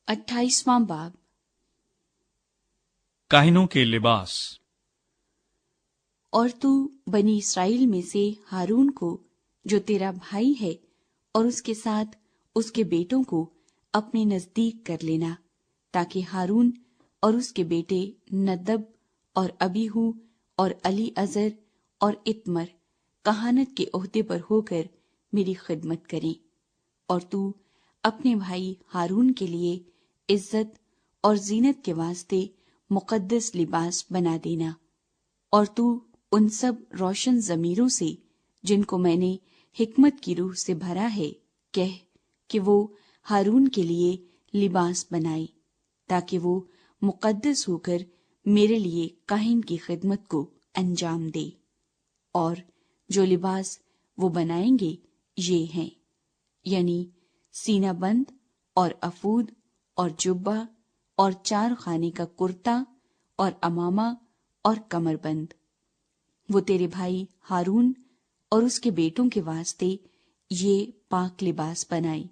28वां बाब। काहिनों के लिबास। और तू बनी इस्राएल में से हारून को, जो तेरा भाई है, और उसके साथ उसके बेटों को अपने नजदीक कर लेना, ताकि हारून और उसके बेटे नदब और अबीहू और अली अजर और इत्मर कहानत के ओहदे पर होकर मेरी खिदमत करें। और तू अपने भाई हारून के लिए इज्जत और जीनत के वास्ते मुकद्दस लिबास बना देना। और तू उन सब रोशन जमीरों से, जिनको मैंने हिकमत की रूह से भरा है, कह कि वो हारून के लिए लिबास बनाए, ताकि वो मुकद्दस होकर मेरे लिए काहिन की खिदमत को अंजाम दे। और जो लिबास वो बनाएंगे ये हैं, यानी सीना बंद और अफूद और जुब्बा और 4 खाने का कुर्ता और अमामा और कमरबंद। वो तेरे भाई हारून और उसके बेटों के वास्ते ये पाक लिबास बनाए,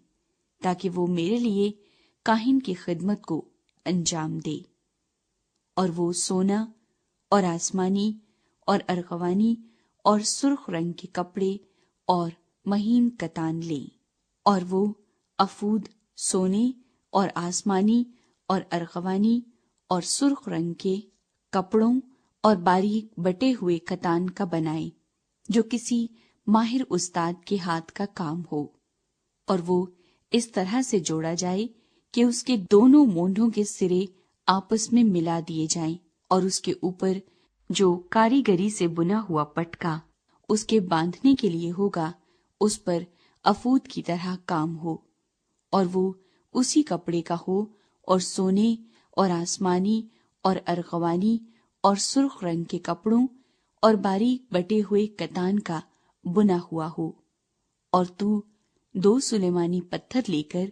ताकि वो मेरे लिए काहिन की खिदमत को अंजाम दे। और वो सोना और आसमानी और अरगवानी और सुर्ख रंग के कपड़े और महीन कतान ले। और वो अफूद सोने और आसमानी और अरगवानी और सुर्ख रंग के कपड़ों और बारीक बटे हुए कतान का बनाए, जो किसी माहिर उस्ताद के हाथ का काम हो। और वो इस तरह से जोड़ा जाए कि उसके दोनों मोंढों के सिरे आपस में मिला दिए जाएं, और उसके ऊपर जो कारीगरी से बुना हुआ पटका उसके बांधने के लिए होगा, उस पर अफूद की तरह काम हो। और वो उसी कपड़े का हो, और सोने और आसमानी और अरगवानी और सुर्ख रंग के कपड़ों और बारीक बटे हुए कतान का बुना हुआ हो। और तू 2 सुलेमानी पत्थर लेकर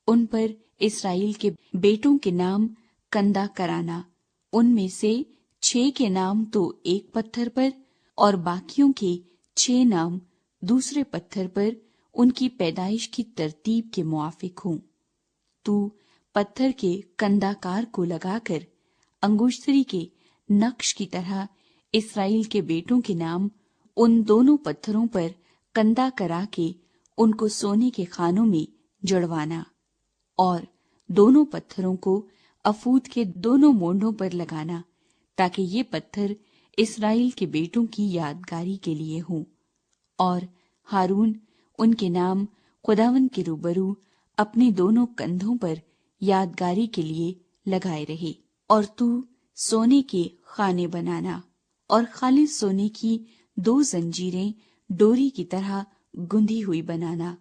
उन पर इस्राएल के बेटों के नाम कंदा कराना। उनमें से 6 के नाम तो एक पत्थर पर, और बाकियों के 6 नाम दूसरे पत्थर पर उनकी पैदाइश की तरतीब के मुआफिक हों। तू पत्थर के कंदाकार को लगाकर अंगुश्तरी के नक्श की तरह इस्राएल के बेटों के नाम उन दोनों पत्थरों पर कंदा करा के उनको सोने के खानों में जड़वाना। और दोनों पत्थरों को अफूद के दोनों मोंढों पर लगाना, ताकि ये पत्थर इस्राएल के बेटों की यादगारी के लिए हों। और हारून उनके नाम खुदावंद के रूबरू अपने दोनों कंधों पर यादगारी के लिए लगाए रहे। और तू सोने के खाने बनाना, और खालिस सोने की 2 जंजीरें डोरी की तरह गुंदी हुई बनाना,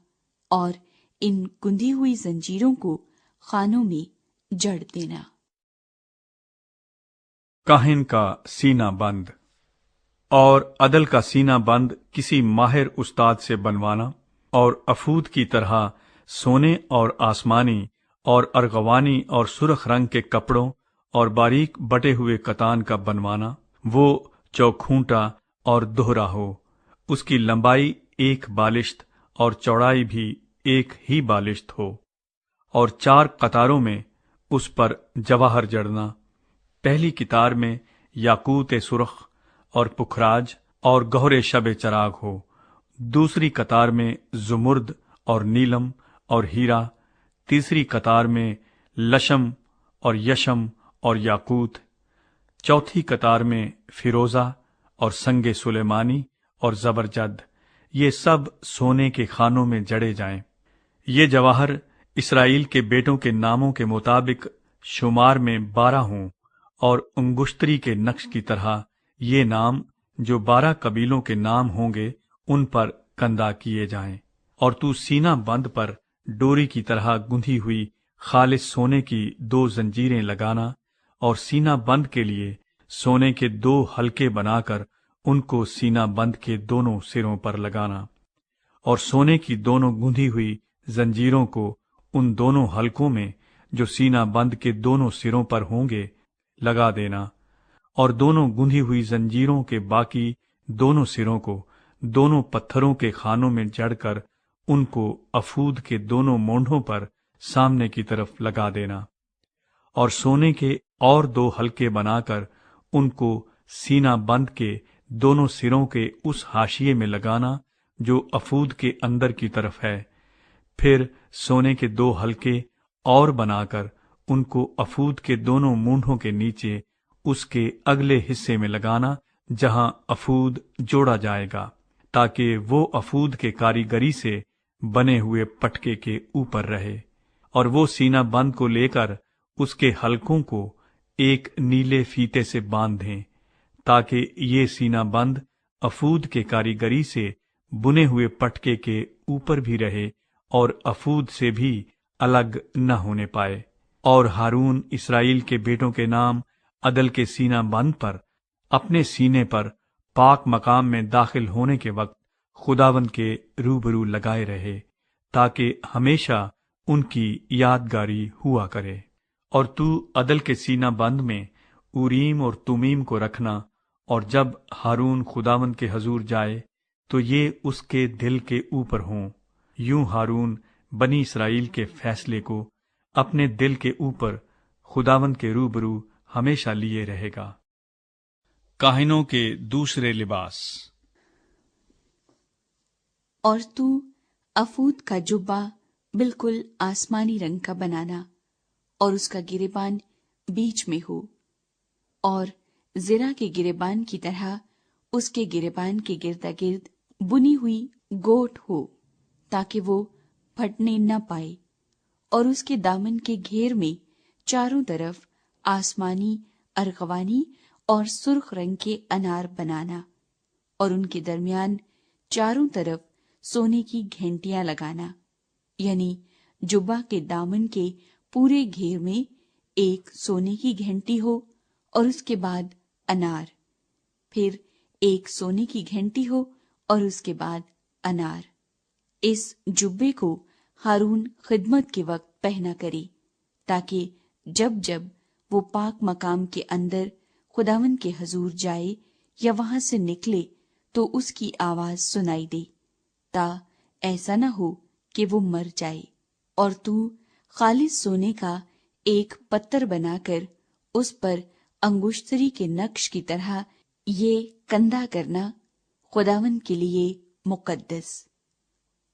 और इन गुंदी हुई जंजीरों को खानों में जड़ देना। काहिन का सीना बंद। और अदल का सीना बंद किसी माहिर उस्ताद से बनवाना, और अफूद की तरह सोने और आसमानी और अरगवानी और सुर्ख रंग के कपड़ों और बारीक बटे हुए कतान का बनवाना। वो चौखूंटा और दोहरा हो, उसकी लंबाई 1 बालिश्त और चौड़ाई भी 1 ही बालिश्त हो, और 4 कतारों में उस पर जवाहर जड़ना। पहली कतार में याकूत सुर्ख और पुखराज और गहरे शबे चराग हो, दूसरी कतार में जुमुर्द और नीलम और हीरा, तीसरी कतार में लशम और यशम और याकूत, चौथी कतार में फिरोजा और संगे सुलेमानी और जबरजद। ये सब सोने के खानों में जड़े जाएं। ये जवाहर इस्राएल के बेटों के नामों के मुताबिक शुमार में 12 हों, और अंगुश्तरी के नक्श की तरह ये नाम जो 12 कबीलों के नाम होंगे उन पर कंदा किए जाएं। और तू सीना बंद पर डोरी की तरह गुंधी हुई खालिस सोने की 2 जंजीरें लगाना, और सीना बंद के लिए सोने के 2 हलके बनाकर उनको सीना बंद के दोनों सिरों पर लगाना, और सोने की दोनों गुंधी हुई जंजीरों को उन दोनों हलकों में जो सीना बंद के दोनों सिरों पर होंगे लगा देना। और दोनों गुंधी हुई जंजीरों के बाकी दोनों सिरों को दोनों पत्थरों के खानों में जड़कर उनको अफूद के दोनों मोंढों पर سامنے کی طرف لگا دینا، اور سونے کے اور 2 حلقے بنا کر ان کو سینہ بند کے دونوں سروں کے اس حاشیے میں لگانا جو افود کے اندر کی طرف ہے۔ پھر سونے کے 2 حلقے اور بنا کر ان کو افود کے دونوں مونڈھوں کے نیچے اس کے اگلے حصے میں لگانا جہاں افود جوڑا جائے گا، تاکہ وہ افود کے کاریگری سے بنے ہوئے پٹکے کے اوپر رہے، اور وہ سینہ بند کو لے کر اس کے حلقوں کو ایک نیلے فیتے سے باندھ دیں، تاکہ یہ سینہ بند افود کے کاریگری سے بنے ہوئے پٹکے کے اوپر بھی رہے اور افود سے بھی الگ نہ ہونے پائے۔ اور ہارون اسرائیل کے بیٹوں کے نام عدل کے سینہ بند پر اپنے سینے پر پاک مقام میں داخل ہونے کے وقت خداوند کے روبرو لگائے رہے، تاکہ ہمیشہ ان کی یادگاری ہوا کرے۔ اور تو عدل کے سینہ بند میں اوریم اور تومیم کو رکھنا، اور جب ہارون خداوند کے حضور جائے تو یہ اس کے دل کے اوپر ہوں۔ یوں ہارون بنی اسرائیل کے فیصلے کو اپنے دل کے اوپر خداوند کے روبرو ہمیشہ لیے رہے گا۔ کاہنوں کے دوسرے لباس۔ اور تو افود کا جبہ بالکل آسمانی رنگ کا بنانا، اور اس کا گریبان بیچ میں ہو، اور زرہ کے گریبان کی طرح اس کے گریبان کے گردا گرد بنی ہوئی گوٹ ہو، تاکہ وہ پھٹنے نہ پائے، اور اس کے دامن کے گھیر میں چاروں طرف آسمانی، ارغوانی اور سرخ رنگ کے انار بنانا، اور ان کے درمیان چاروں طرف سونے کی گھنٹیاں لگانا، یعنی جبہ کے دامن کے پورے گھیر میں ایک سونے کی گھنٹی ہو اور اس کے بعد انار، پھر ایک سونے کی گھنٹی ہو اور اس کے بعد انار۔ اس جبے کو ہارون خدمت کے وقت پہنا کرے، تاکہ جب جب وہ پاک مقام کے اندر خداوند کے حضور جائے یا وہاں سے نکلے تو اس کی آواز سنائی دے، تا ایسا نہ ہو کہ وہ مر جائے۔ اور تو خالص سونے کا ایک پتر بنا کر اس پر انگشتری کے نقش کی طرح یہ کندھا کرنا، خداوند کے لیے مقدس،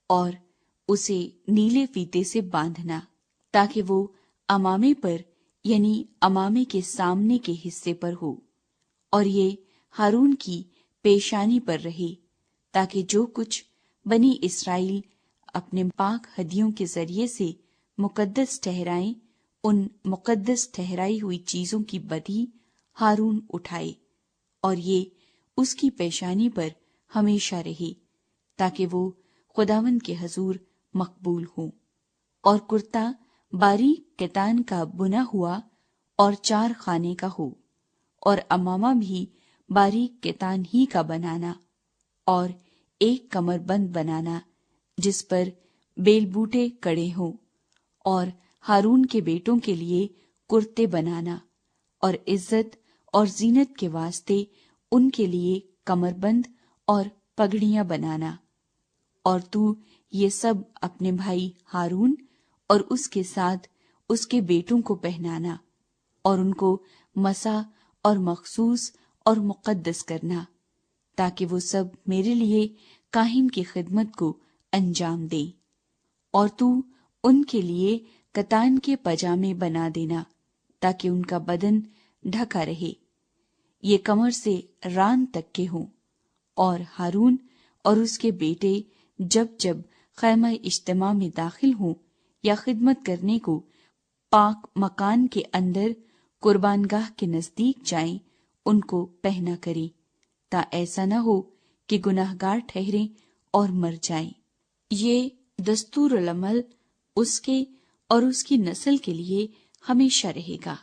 اور اسے نیلے فیتے سے باندھنا، تاکہ وہ امامے پر یعنی امامے کے سامنے کے حصے پر ہو، اور یہ ہارون کی پیشانی پر رہے، تاکہ جو کچھ بنی اسرائیل اپنے پاک ہدیوں کے ذریعے سے مقدس ٹھہرائیں، ان مقدس ٹھہرائی ہوئی چیزوں کی بدی ہارون اٹھائے، اور یہ اس کی پیشانی پر ہمیشہ رہے، تاکہ وہ خداوند کے حضور مقبول ہوں۔ اور کرتا باریک کتان کا بنا ہوا اور 4 خانے کا ہو، اور امامہ بھی باریک کتان ہی کا بنانا، اور ایک کمر بند بنانا جس پر بیل بوٹے کڑے ہوں، اور ہارون کے بیٹوں کے لیے کرتے بنانا، اور عزت اور زینت کے واسطے ان کے لیے کمر بند اور پگڑیاں بنانا۔ اور تو یہ سب اپنے بھائی ہارون اور اس کے ساتھ اس کے بیٹوں کو پہنانا، اور ان کو مسح اور مخصوص اور مقدس کرنا، تاکہ وہ سب میرے لیے کاہن کی خدمت کو انجام دیں۔ اور تو ان کے لیے کتان کے پاجامے بنا دینا، تاکہ ان کا بدن ڈھکا رہے، یہ کمر سے ران تک کے ہوں۔ اور ہارون اور اس کے بیٹے جب جب خیمہ اجتماع میں داخل ہوں یا خدمت کرنے کو پاک مکان کے اندر قربان گاہ کے نزدیک جائیں، ان کو پہنا کریں، تا ایسا نہ ہو کہ گناہ گار ٹھہریں اور مر جائیں۔ یہ دستور العمل اس کے اور اس کی نسل کے لیے ہمیشہ رہے گا۔